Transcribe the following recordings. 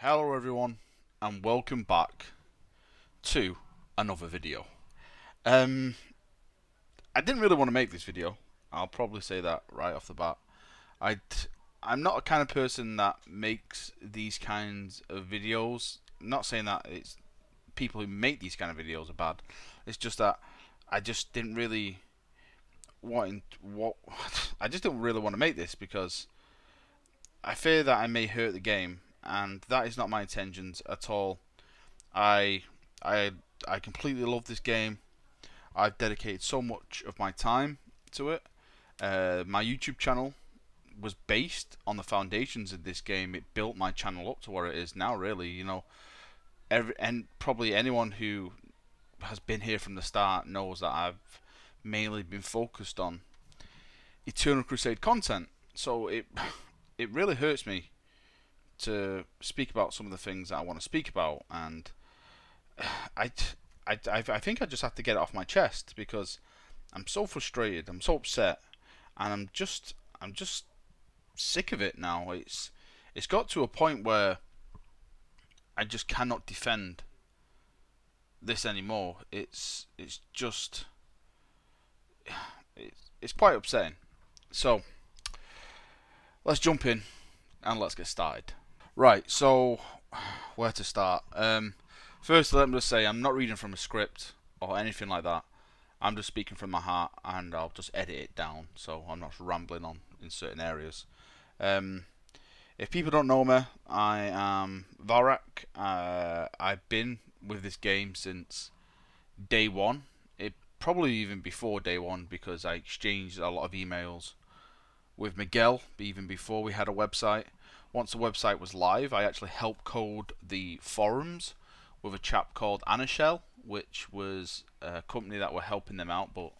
Hello everyone and welcome back to another video. I didn't really want to make this video. I'll probably say that right off the bat. I'm not a kind of person that makes these kinds of videos. I'm not saying that it's people who make these kind of videos are bad. It's just that I just didn't really I just didn't really want to make this because I fear that I may hurt the game, and that is not my intentions at all. I I I completely love this game. I've dedicated so much of my time to it. My YouTube channel was based on the foundations of this game. It built my channel up to where it is now. Really, and probably anyone who has been here from the start knows that I've mainly been focused on Eternal Crusade content. So it really hurts me to speak about some of the things that I want to speak about, and I think I just have to get it off my chest because I'm so frustrated, I'm so upset, and I'm just sick of it now. It's got to a point where I just cannot defend this anymore. It's just it's quite upsetting. So let's jump in and let's get started. Right, so where to start? First, let me just say I'm not reading from a script or anything like that. I'm just speaking from my heart, and I'll just edit it down so I'm not rambling on in certain areas. If people don't know me, I am Valrak. I've been with this game since day one. It probably even before day one because I exchanged a lot of emails with Miguel even before we had a website. Once the website was live, I actually helped code the forums with a chap called Anashel, which was a company that were helping them out, but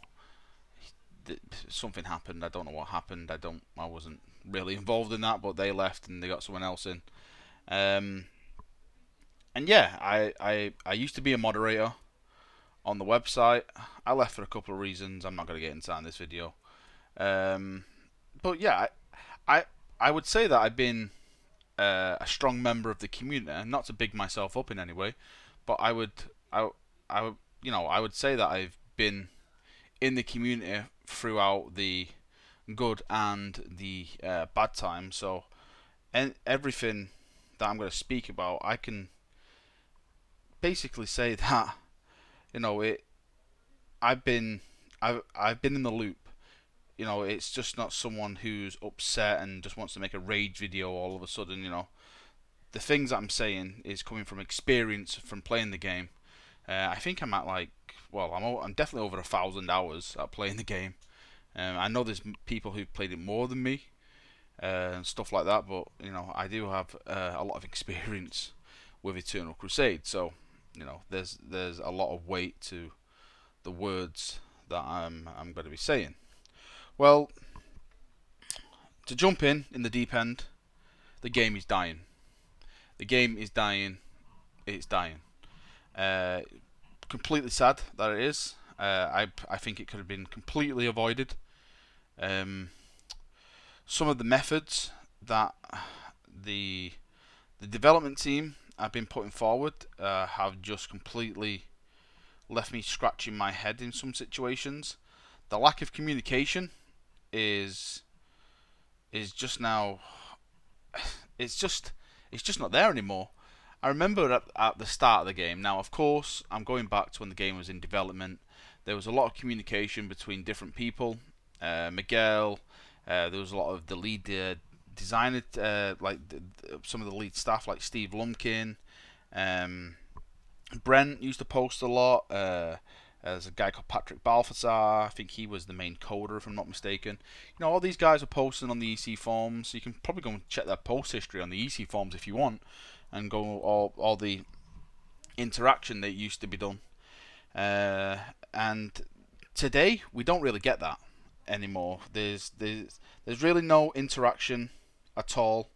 something happened. I don't know what happened. I wasn't really involved in that, but they left and they got someone else in. And yeah, I used to be a moderator on the website. I left for a couple of reasons. I'm not going to get into that in this video. But yeah, I would say that I've been a strong member of the community, and not to big myself up in any way, but I would say that I've been in the community throughout the good and the bad times. So, and everything that I'm going to speak about, I can basically say that I've been in the loop. It's just not someone who's upset and just wants to make a rage video all of a sudden. The things that I'm saying is coming from experience from playing the game. I think I'm at I'm definitely over 1,000 hours at playing the game. I know there's people who've played it more than me and stuff like that, but I do have a lot of experience with Eternal Crusade. So there's a lot of weight to the words that I'm going to be saying. Well, to jump in the deep end, the game is dying. The game is dying. It's dying. Completely sad that it is. I think it could have been completely avoided. Some of the methods that the development team have been putting forward have just completely left me scratching my head in some situations. The lack of communication is just now it's just not there anymore. I remember at the start of the game. Now, of course, I'm going back to when the game was in development. There was a lot of communication between different people. Miguel, there was a lot of the lead designer, some of the lead staff, like Steve Lumpkin. Brent used to post a lot. There's a guy called Patrick Balthazar. I think he was the main coder, if I'm not mistaken. All these guys are posting on the EC forums. So you can probably go and check their post history on the EC forums if you want, and go all the interaction that used to be done. And today we don't really get that anymore. There's really no interaction at all,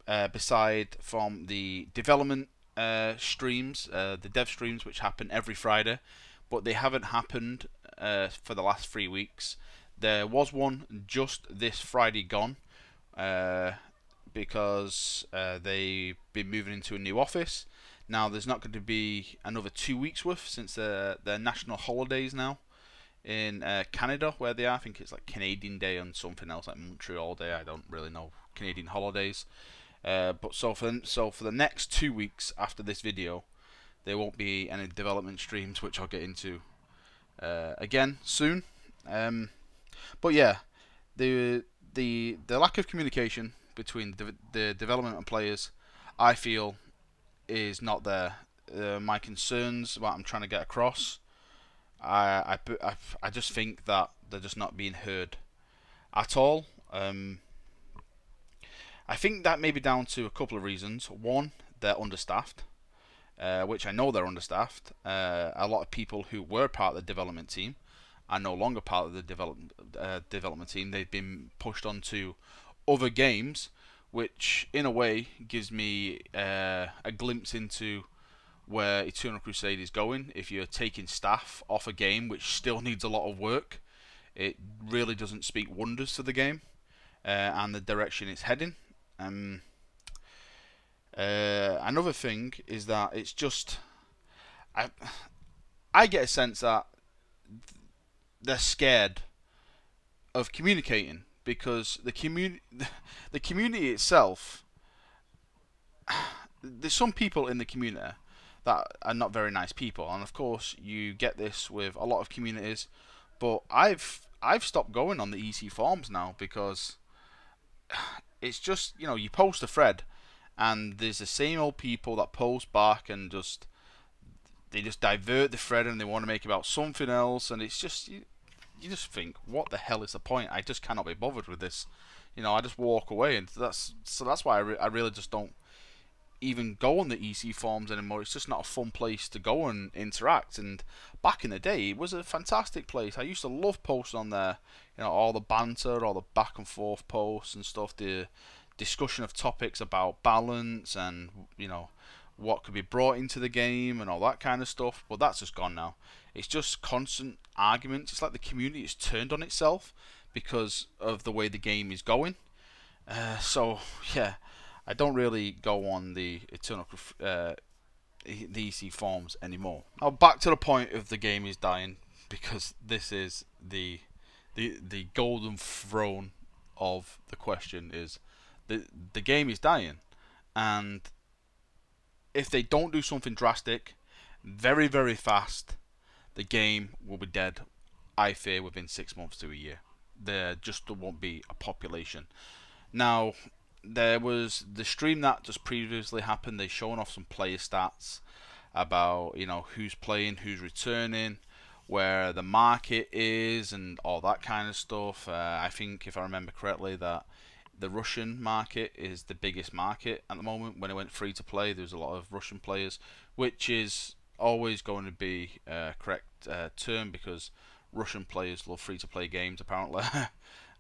beside from the development streams, the dev streams, which happen every Friday. But they haven't happened for the last 3 weeks. There was one just this Friday gone, because they've been moving into a new office. Now there's not going to be another 2 weeks worth since they're national holidays now in Canada where they are. I think it's like Canadian Day and something else like Montreal Day. I don't really know Canadian holidays. But so for the next 2 weeks after this video, there won't be any development streams, which I'll get into again soon. But yeah, the lack of communication between the development and players, I feel, is not there. My concerns, what I'm trying to get across, I just think that they're just not being heard at all. I think that may be down to a couple of reasons. One, they're understaffed, which I know they're understaffed. A lot of people who were part of the development team are no longer part of the development team. They've been pushed onto other games, which in a way gives me a glimpse into where Eternal Crusade is going. If you're taking staff off a game which still needs a lot of work, it really doesn't speak wonders to the game and the direction it's heading. Another thing is that it's just I get a sense that they're scared of communicating, because the community itself, there's some people in the community that are not very nice people, and of course you get this with a lot of communities. But I've stopped going on the EC forums now, because it's just, you know, you post a thread and there's the same old people that post back and they just divert the thread and they want to make it about something else, and it's just you just think, what the hell is the point? I just cannot be bothered with this. You know, I just walk away, and that's why I really just don't even go on the EC forums anymore. It's just not a fun place to go and interact. And back in the day, it was a fantastic place. I used to love posting on there. You know, all the banter, all the back and forth posts and stuff, the discussion of topics about balance and, you know, what could be brought into the game and all that kind of stuff. But that's just gone now. It's just constant arguments. It's like the community is turned on itself because of the way the game is going. So yeah, I don't really go on the the EC forums anymore. Now back to the point of the game is dying, because this is the golden throne of the question. Is the game is dying, and if they don't do something drastic very, very fast, the game will be dead, I fear, within 6 months to a year. There just won't be a population. Now, there was the stream that just previously happened. They showing off some player stats about, you know, who's playing, who's returning, where the market is, and all that kind of stuff. I think, if I remember correctly, that the Russian market is the biggest market at the moment. When it went free to play, there was a lot of Russian players, which is always going to be a correct term, because Russian players love free to play games apparently.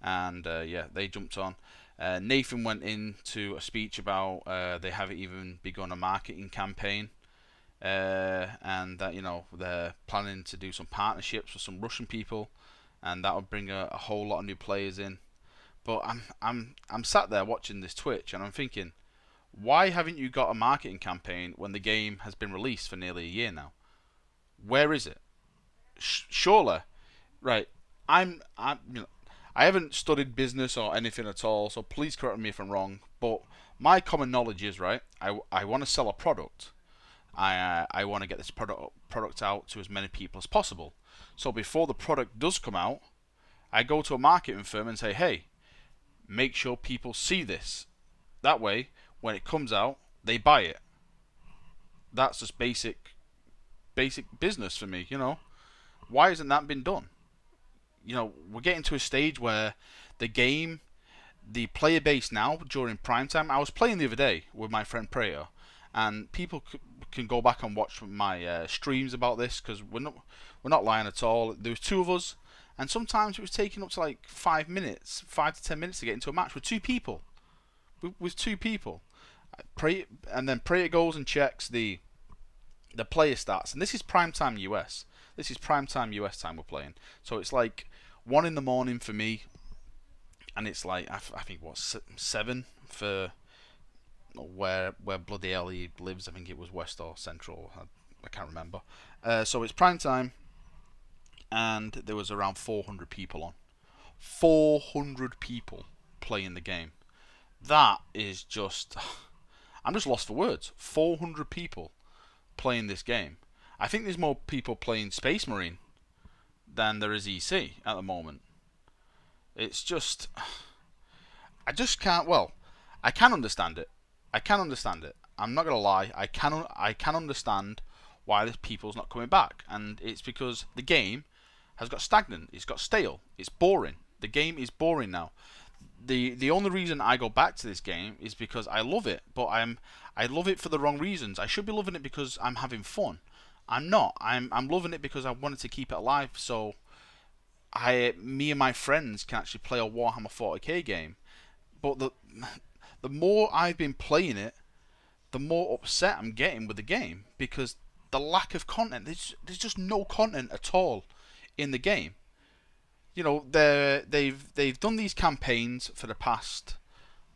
And yeah, they jumped on. Nathan went into a speech about they haven't even begun a marketing campaign, and that, you know, they're planning to do some partnerships with some Russian people, and that would bring a whole lot of new players in. But I'm sat there watching this Twitch, and I'm thinking, why haven't you got a marketing campaign when the game has been released for nearly a year now? Where is it? Surely, right? You know, I haven't studied business or anything at all, so please correct me if I'm wrong. But my common knowledge is, right, I want to sell a product. I want to get this product out to as many people as possible. So before the product does come out, I go to a marketing firm and say, hey, make sure people see this. That way, when it comes out, they buy it. That's just basic business for me, you know. Why hasn't that been done? You know, we're getting to a stage where the game, the player base now during prime time. I was playing the other day with my friend Prayer, and people can go back and watch my streams about this, because we're not lying at all. There was 2 of us, and sometimes it was taking up to like 5 minutes, 5 to 10 minutes to get into a match with 2 people. With 2 people, and then Prayer goes and checks the player stats, and this is primetime US. This is primetime US time we're playing, so it's like 1 in the morning for me, and it's like I think what 7 for where bloody hell he lives. I think it was West or Central. I can't remember. So it's prime time, and there was around 400 people on. 400 people playing the game. That is just... I'm just lost for words. 400 people playing this game. I think there's more people playing Space Marine than there is EC at the moment. It's just... I just can't... Well, I can understand it. I can understand it. I'm not going to lie. I can understand why the people's not coming back. And it's because the game has got stagnant. It's got stale. It's boring. The game is boring now. The only reason I go back to this game is because I love it, but I love it for the wrong reasons. I should be loving it because I'm having fun. I'm not. I'm loving it because I wanted to keep it alive, so me and my friends can actually play a Warhammer 40K game. But the more I've been playing it, the more upset I'm getting with the game because the lack of content. There's just no content at all in the game. You know, they've done these campaigns for the past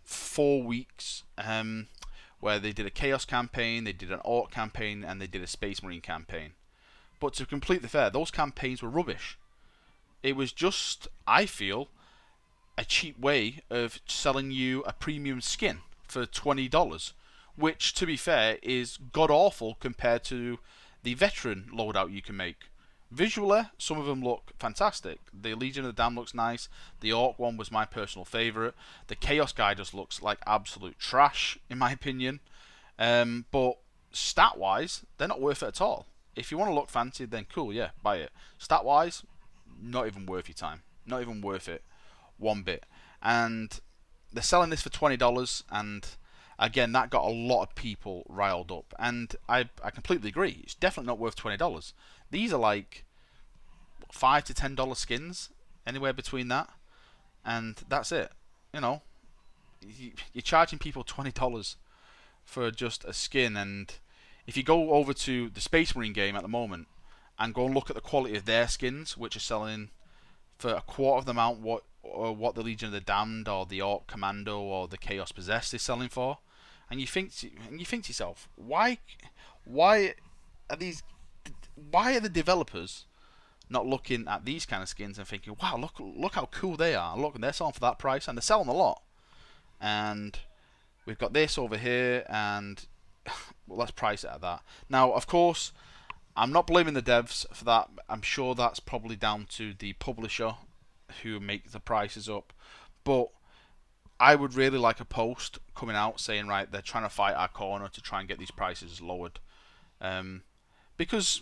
4 weeks, where they did a Chaos campaign, they did an Orc campaign, and they did a Space Marine campaign. But to completely fair, those campaigns were rubbish. It was just, I feel, a cheap way of selling you a premium skin for $20, which, to be fair, is god awful compared to the veteran loadout you can make. Visually, some of them look fantastic. The Legion of the Damned looks nice. The Orc one was my personal favourite. The Chaos guy just looks like absolute trash, in my opinion. But stat-wise, they're not worth it at all. If you want to look fancy, then cool, yeah, buy it. Stat-wise, not even worth your time. Not even worth it one bit. And they're selling this for $20, and again, that got a lot of people riled up. And I completely agree. It's definitely not worth $20. These are like $5 to $10 skins, anywhere between that, and that's it. You know, you're charging people $20 for just a skin, and if you go over to the Space Marine game at the moment and go and look at the quality of their skins, which are selling for a quarter of the amount what the Legion of the Damned or the Orc Commando or the Chaos Possessed is selling for, and you think to yourself, why are the developers not looking at these kind of skins and thinking, wow, look how cool they are. Look, they're selling for that price, and they're selling a lot. And we've got this over here, and well, let's price it at that. Now, of course, I'm not blaming the devs for that. I'm sure that's probably down to the publisher who make the prices up. But I would really like a post coming out saying, right, they're trying to fight our corner to try and get these prices lowered. Because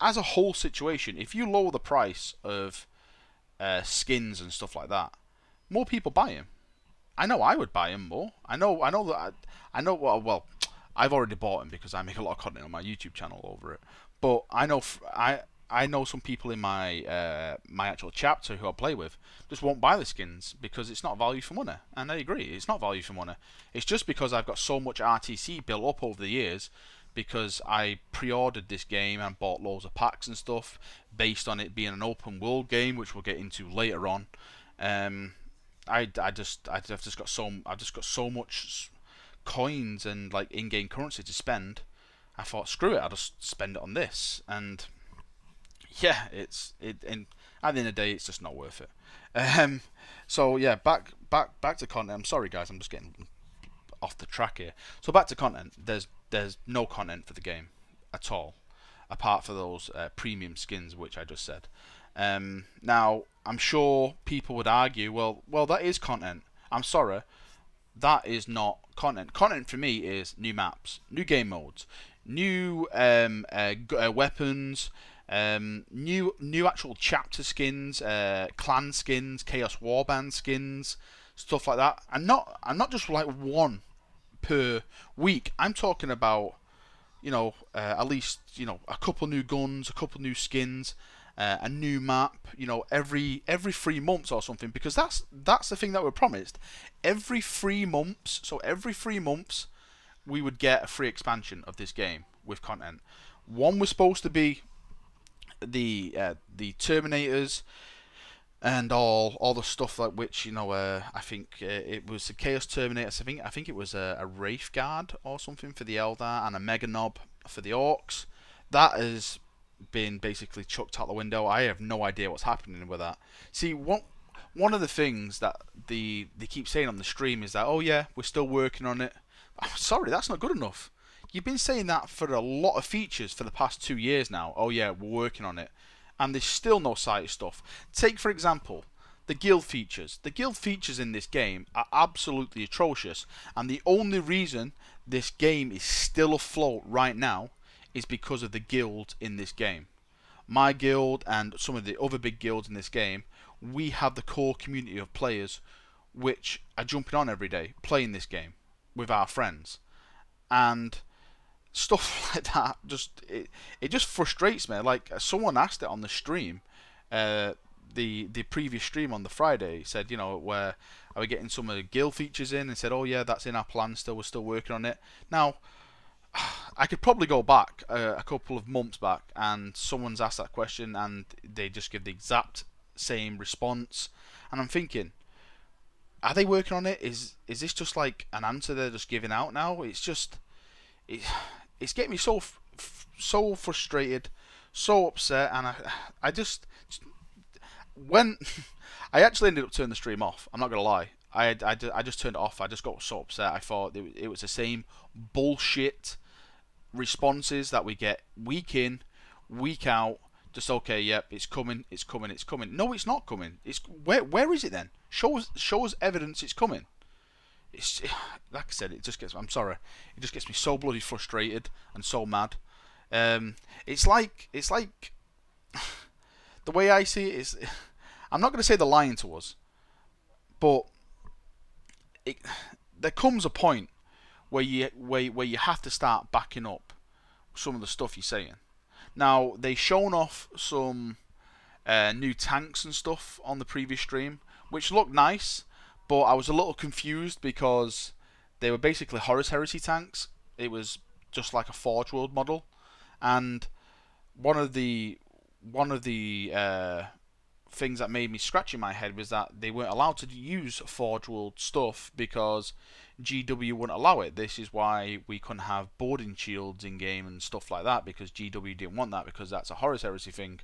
as a whole situation, if you lower the price of skins and stuff like that, more people buy them. I know I would buy them more. I know that well, I've already bought them because I make a lot of content on my YouTube channel over it. But I know some people in my my actual chapter who I play with just won't buy the skins because it's not value for money. And I agree, it's not value for money. It's just because I've got so much RTC built up over the years, because I pre-ordered this game and bought loads of packs and stuff based on it being an open world game, which we'll get into later on. I've just got so much coins and like in-game currency to spend. I thought, screw it, I'll just spend it on this, and yeah, and at the end of the day, it's just not worth it. So yeah, back to content. I'm sorry guys, I'm just getting off the track here. So back to content. There's no content for the game at all, apart for those premium skins which I just said. Now, I'm sure people would argue, well, that is content. I'm sorry, that is not content. Content for me is new maps, new game modes, new weapons, new actual chapter skins, clan skins, Chaos Warband skins, stuff like that. And not just like one per week. I'm talking about, you know, at least, you know, a couple new guns, a couple new skins, a new map, you know, every 3 months or something, because that's the thing that we're promised. Every 3 months, so every 3 months we would get a free expansion of this game with content. One was supposed to be the Terminators, and all the stuff like which I think it was the Chaos Terminator. I think it was a Wraith Guard or something for the Eldar and a Mega Knob for the Orcs. That has been basically chucked out the window. I have no idea what's happening with that. See, one of the things that they keep saying on the stream is that, oh yeah, we're still working on it. I'm sorry, that's not good enough. You've been saying that for a lot of features for the past 2 years now. Oh yeah, we're working on it. And there's still no sighted stuff. Take, for example, the guild features. The guild features in this game are absolutely atrocious. And the only reason this game is still afloat right now is because of the guild in this game. My guild and some of the other big guilds in this game, we have the core community of players which are jumping on every day, playing this game with our friends. And stuff like that it just frustrates me. Like, someone asked it on the stream, the previous stream on the Friday, said, where are we getting some of the guild features in, and said, oh yeah, that's in our plan still, we're still working on it. Now, I could probably go back a couple of months back and someone's asked that question and they just give the exact same response, and I'm thinking, are they working on it? Is this just like an answer they're just giving out now? It's just it's getting me so frustrated, so upset, and I just when I actually ended up turning the stream off. I'm not gonna lie, I just turned it off. I just got so upset. I thought it was the same bullshit responses that we get week in, week out. Just, okay, yep, it's coming, it's coming, it's coming. No, it's not coming. It's where is it then? Show us evidence it's coming. It's, like I said, it just gets. I'm sorry, it just gets me so bloody frustrated and so mad. It's like the way I see it is, I'm not going to say they're lying to us, but there comes a point where you have to start backing up some of the stuff you're saying. Now, they shown off some new tanks and stuff on the previous stream, which looked nice, but I was a little confused because they were basically Horus Heresy tanks. It was just like a Forge World model, and one of the things that made me scratch in my head was that they weren't allowed to use Forge World stuff because GW wouldn't allow it. This is why we couldn't have boarding shields in game and stuff like that, because GW didn't want that, because that's a Horus Heresy thing.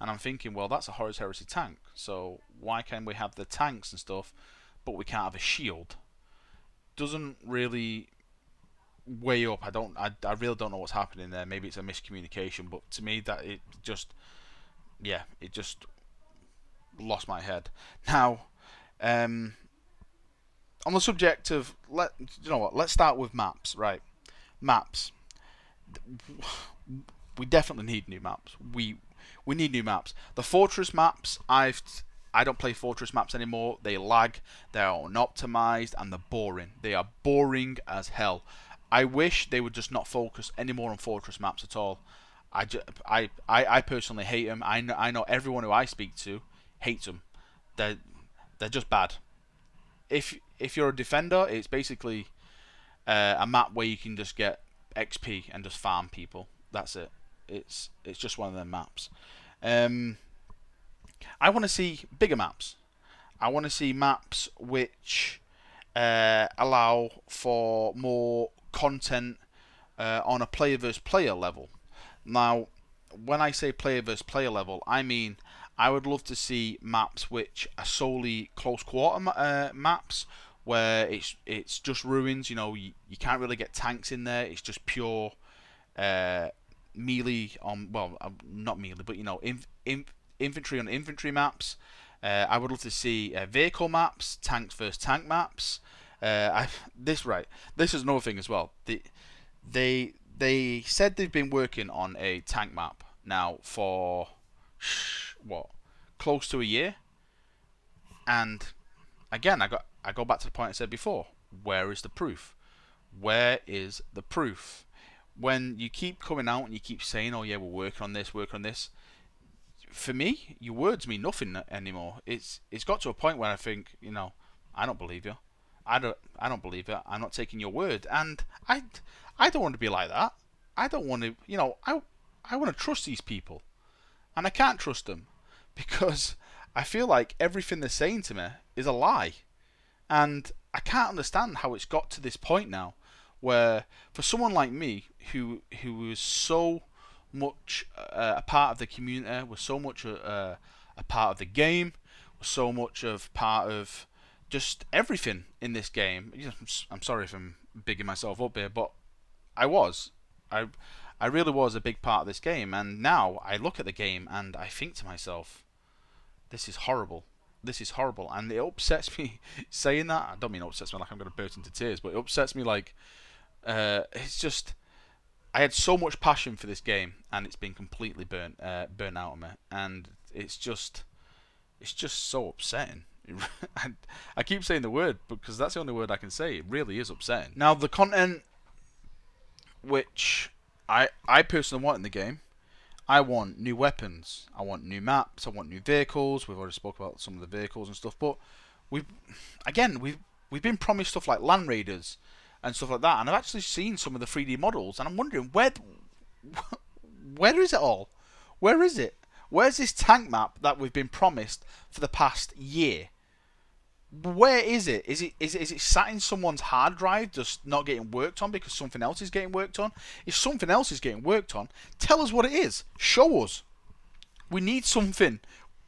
And I'm thinking, well, that's a Horus Heresy tank, so why can we have the tanks and stuff, but we can't have a shield? Doesn't really weigh up. I really don't know what's happening there. Maybe it's a miscommunication, but to me that it just lost my head. Now, on the subject of, let's start with maps, right? Maps. We definitely need new maps. We need new maps. The Fortress maps, I don't play Fortress maps anymore. They lag, they are unoptimized, and they're boring. They are boring as hell. I wish they would just not focus anymore on Fortress maps at all. I personally hate them. I know everyone who I speak to hates them. They're just bad. If you're a defender, it's basically a map where you can just get XP and just farm people. That's it. It's just one of them maps. I want to see bigger maps. I want to see maps which allow for more content on a player versus player level. Now, when I say player versus player level, I mean I would love to see maps which are solely close quarter maps, where it's just ruins. You can't really get tanks in there. It's just pure melee on, well, not melee, but infantry on infantry maps. I would love to see vehicle maps, tanks versus tank maps. This is another thing as well. They said they've been working on a tank map now for what, close to a year, and again I go back to the point I said before. Where is the proof? Where is the proof? When you keep coming out and you keep saying, oh yeah, we're working on this, for me, your words mean nothing anymore. It's got to a point where I think, I don't believe you. I don't believe it. I'm not taking your word, and I don't want to be like that. I don't want to, I want to trust these people, and I can't trust them because I feel like everything they're saying to me is a lie. And I can't understand how it's got to this point now, where for someone like me who was so much a part of the community, was so much a part of the game, was so much of part of just everything in this game. I'm sorry if I'm bigging myself up here, but I was. I really was a big part of this game, and now I look at the game and I think to myself, this is horrible. This is horrible, and it upsets me saying that. I don't mean it upsets me like I'm going to burst into tears, but it upsets me like it's just I had so much passion for this game, and it's been completely burnt out of me, and it's just so upsetting. I keep saying the word because that's the only word I can say. It really is upsetting. Now the content which I personally want in the game, I want new weapons, I want new maps, I want new vehicles. We've already spoke about some of the vehicles and stuff, but we've been promised stuff like land raiders and stuff like that, and I've actually seen some of the 3D models, and I'm wondering where is it all? Where is it? Where's this tank map that we've been promised for the past year? Where is it? Is it sat in someone's hard drive just not getting worked on because something else is getting worked on? If something else is getting worked on, tell us what it is. Show us. We need something.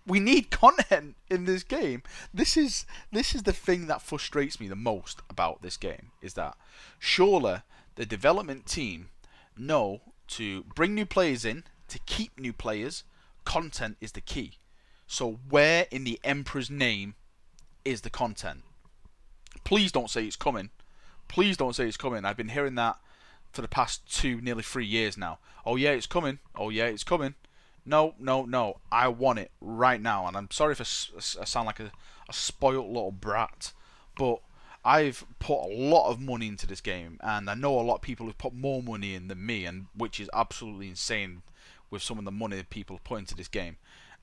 We need content in this game. This is the thing that frustrates me the most about this game, is that surely the development team know to bring new players in, to keep new players. Content is the key. So where in the Emperor's name is the content? Please don't say it's coming. Please don't say it's coming. I've been hearing that for the past nearly 3 years now. Oh yeah, it's coming. Oh yeah, it's coming. No, no, no. I want it right now. And I'm sorry if I sound like a spoilt little brat, but I've put a lot of money into this game, and I know a lot of people who've put more money in than me, and which is absolutely insane with some of the money that people put into this game.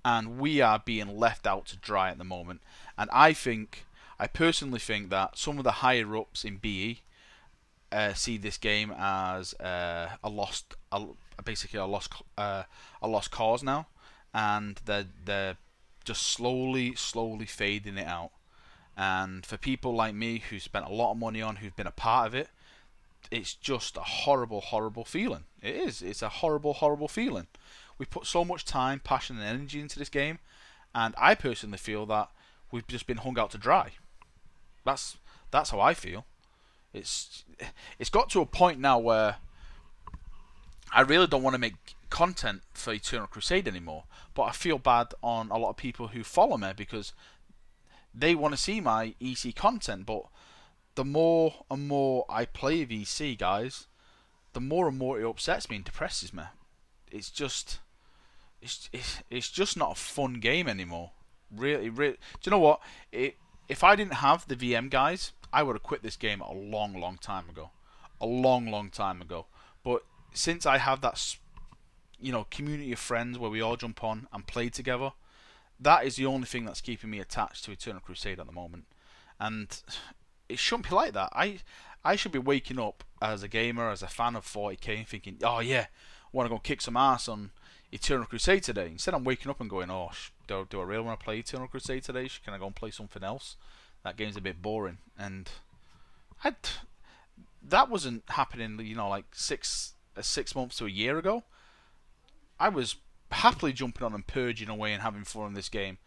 And we are being left out to dry at the moment. And I personally think that some of the higher ups in BE see this game as basically a lost cause now, and they're just slowly fading it out. And for people like me who spent a lot of money on, who've been a part of it, it's just a horrible feeling. It is. It's a horrible feeling. We put so much time, passion, and energy into this game, and I personally feel that we've just been hung out to dry. That's how I feel. It's got to a point now where I really don't want to make content for Eternal Crusade anymore, but I feel bad on a lot of people who follow me because they want to see my EC content. But the more and more I play VC, guys, the more and more it upsets me and depresses me. It's just not a fun game anymore. Really. Do you know what? If I didn't have the VM guys, I would have quit this game a long time ago. A long time ago. But since I have that, community of friends where we all jump on and play together, that is the only thing that's keeping me attached to Eternal Crusade at the moment. And it shouldn't be like that. I should be waking up as a gamer, as a fan of 40K, and thinking, oh yeah, I want to go kick some ass on Eternal Crusade today. Instead, I'm waking up and going, oh, do I really want to play Eternal Crusade today? Can I go and play something else? That game's a bit boring. And that wasn't happening, like 6 months to a year ago. I was happily jumping on and purging away and having fun in this game,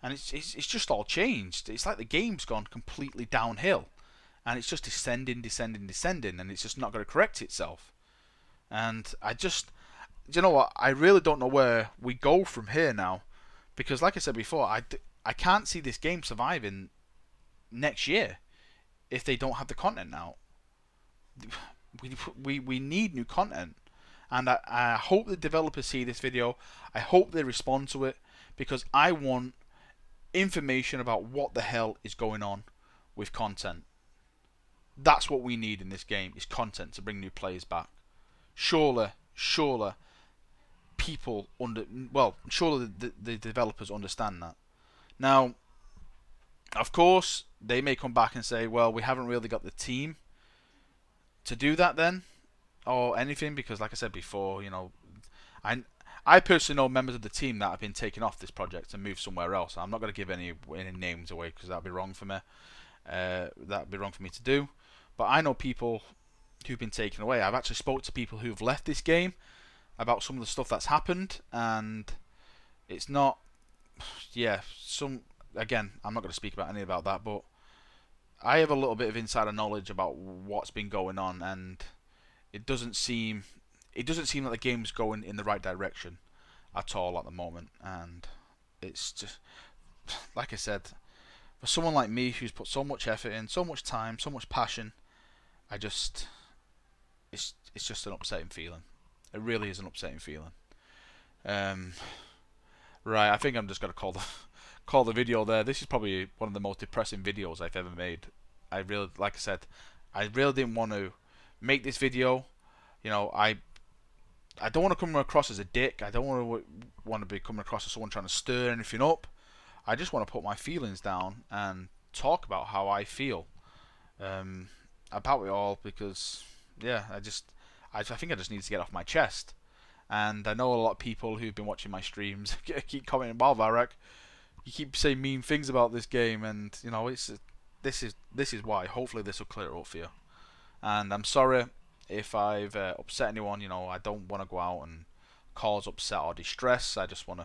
and it's just all changed. It's like the game's gone completely downhill, and it's just descending, and it's just not going to correct itself. And you know what? I really don't know where we go from here now, because like I said before, I can't see this game surviving next year if they don't have the content out. We need new content, and I hope the developers see this video. I hope they respond to it, because I want information about what the hell is going on with content. That's what we need in this game, is content to bring new players back. Surely surely the developers understand that. Now, of course, they may come back and say, well, we haven't really got the team to do that then, or anything, because like I said before, I I personally know members of the team that have been taken off this project and moved somewhere else. I'm not going to give any names away because that'd be wrong for me. That'd be wrong for me to do. But I know people who've been taken away. I've actually spoke to people who've left this game about some of the stuff that's happened, and it's not. Yeah, again, I'm not going to speak about any about that, but I have a little bit of insider knowledge about what's been going on, and it doesn't seem like the game's going in the right direction at all at the moment. And it's just, like I said, for someone like me who's put so much effort in, so much time, so much passion, it's just an upsetting feeling. It really is an upsetting feeling. Right, I think I'm just gonna call the video there. This is probably one of the most depressing videos I've ever made. Like I said, I really didn't want to make this video. You know, I don't want to come across as a dick. I don't want to be coming across as someone trying to stir anything up. I just want to put my feelings down and talk about how I feel about it all, because yeah, I think I just need to get off my chest. And I know a lot of people who've been watching my streams keep commenting, "Wow, Valrak, you keep saying mean things about this game," and you know, this is why. Hopefully, this will clear it up for you. And I'm sorry if I've upset anyone. You know, I don't want to go out and cause upset or distress. I just want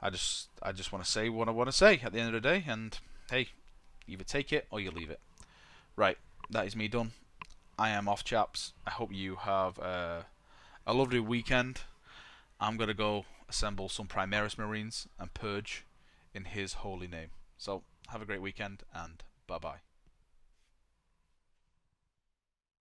to say what I want to say at the end of the day. And hey, either take it or you leave it. Right, that is me done. I am off, chaps. I hope you have a lovely weekend. I'm gonna go assemble some Primaris Marines and purge in his holy name. So have a great weekend, and bye bye.